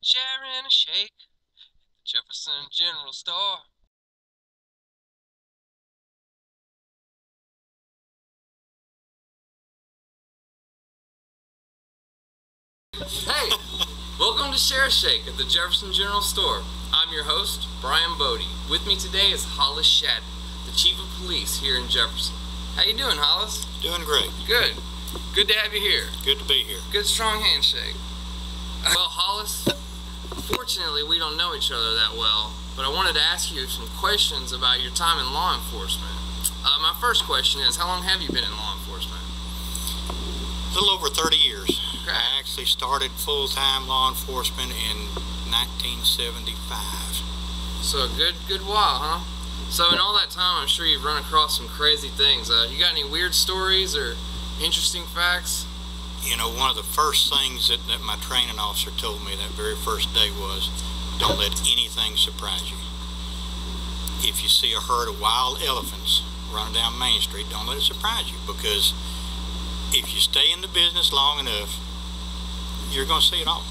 sharing a shake at the Jefferson General Store. Hey, welcome to Share a Shake at the Jefferson General Store. I'm your host, Brian Bode. With me today is Hollis Shadden, the Chief of Police here in Jefferson. How you doing, Hollis? Doing great. Good. Good to have you here. Good to be here. Good strong handshake. Well, Hollis, fortunately we don't know each other that well, but I wanted to ask you some questions about your time in law enforcement. My first question is, how long have you been in law enforcement? A little over 30 years. Okay. I actually started full-time law enforcement in 1975. So a good while, huh? So in all that time, I'm sure you've run across some crazy things. You got any weird stories or interesting facts? You know, one of the first things that my training officer told me that very first day was, don't let anything surprise you. If you see a herd of wild elephants running down Main Street, don't let it surprise you, because if you stay in the business long enough, you're going to see it all.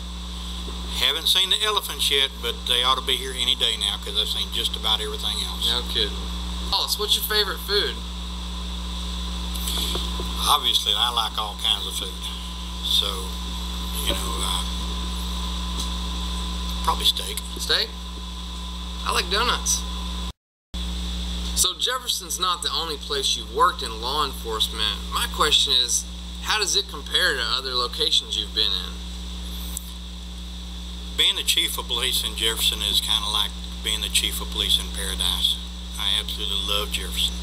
Haven't seen the elephants yet, but they ought to be here any day now, because I've seen just about everything else. No kidding. Hollis, what's your favorite food? Obviously, I like all kinds of food. So, you know, probably steak. Steak? I like donuts. So Jefferson's not the only place you've worked in law enforcement. My question is, how does it compare to other locations you've been in? Being the chief of police in Jefferson is kind of like being the chief of police in Paradise. I absolutely love Jefferson.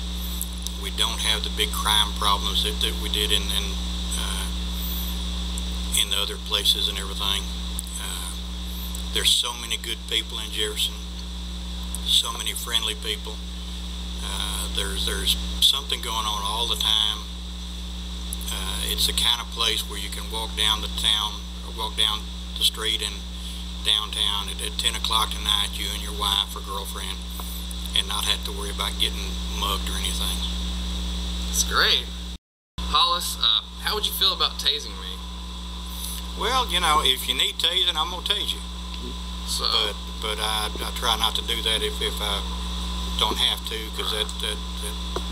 We don't have the big crime problems that we did in the other places and everything. There's so many good people in Jefferson, so many friendly people. There's something going on all the time. It's the kind of place where you can walk down the town, or walk down the street in downtown at 10 o'clock tonight, you and your wife or girlfriend, and not have to worry about getting mugged or anything. That's great. Hollis, how would you feel about tasing me? Well, you know, if you need tasing, I'm going to tase you. So, But I try not to do that if I don't have to, because that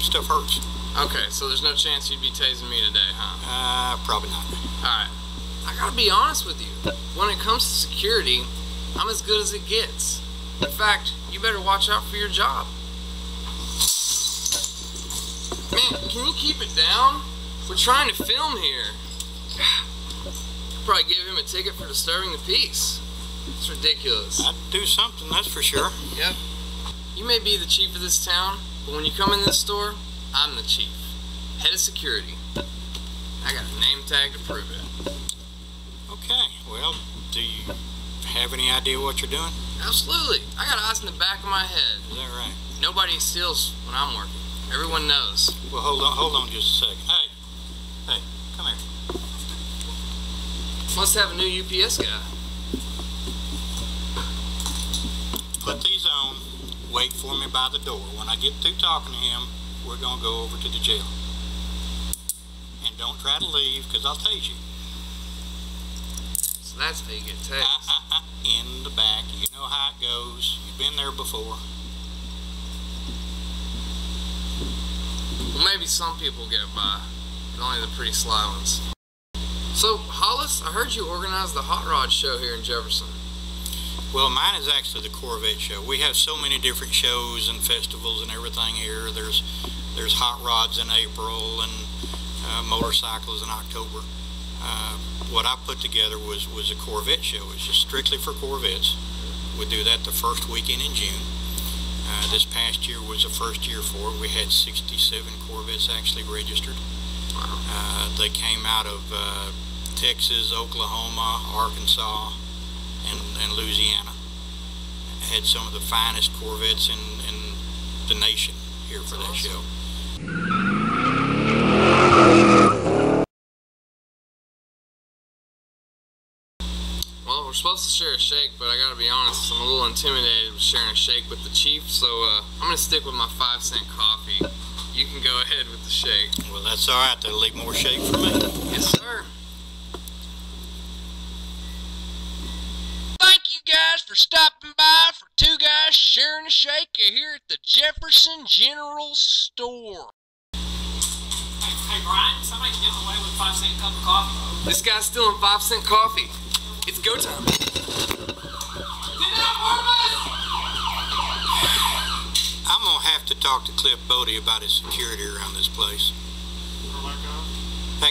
stuff hurts. okay, so there's no chance you'd be tasing me today, huh? Probably not. Alright. I gotta be honest with you. When it comes to security, I'm as good as it gets. In fact, you better watch out for your job. Man, can you keep it down? We're trying to film here. Probably give him a ticket for disturbing the peace. It's ridiculous. I'd do something, that's for sure. Yep. You may be the chief of this town, but when you come in this store, I'm the chief. Head of security. I got a name tag to prove it. Okay, well, do you have any idea what you're doing? Absolutely. I got eyes in the back of my head. Is that right? Nobody steals when I'm working. Everyone knows. Well, hold on just a second. Hey, come here. Must have a new UPS guy. Put these on, wait for me by the door. When I get through talking to him, we're going to go over to the jail. And don't try to leave, because I'll tase you. So that's how you get tased. In the back. You know how it goes. You've been there before. Well, maybe some people get by, but only the pretty sly ones. So, Hollis, I heard you organized the Hot Rod show here in Jefferson. Well, mine is actually the Corvette show. We have so many different shows and festivals and everything here. There's hot rods in April and motorcycles in October. What I put together was a Corvette show. It's just strictly for Corvettes. We do that the first weekend in June. This past year was the first year for it. We had 67 Corvettes actually registered. Wow. They came out of Texas, Oklahoma, Arkansas, and Louisiana. Had some of the finest Corvettes in the nation here for that show. Well, we're supposed to share a shake, but I gotta be honest, I'm a little intimidated with sharing a shake with the chief, so I'm gonna stick with my 5-cent coffee. You can go ahead with the shake. Well, that's all right. That'll leave more shake for me. Yes, sir. Thank you. for stopping by for Two Guys Sharing a Shake here at the Jefferson General Store. Hey Brian, somebody getting away with 5-cent cup of coffee? This guy's stealing 5-cent coffee. It's go time. I'm gonna have to talk to Cliff Bode about his security around this place.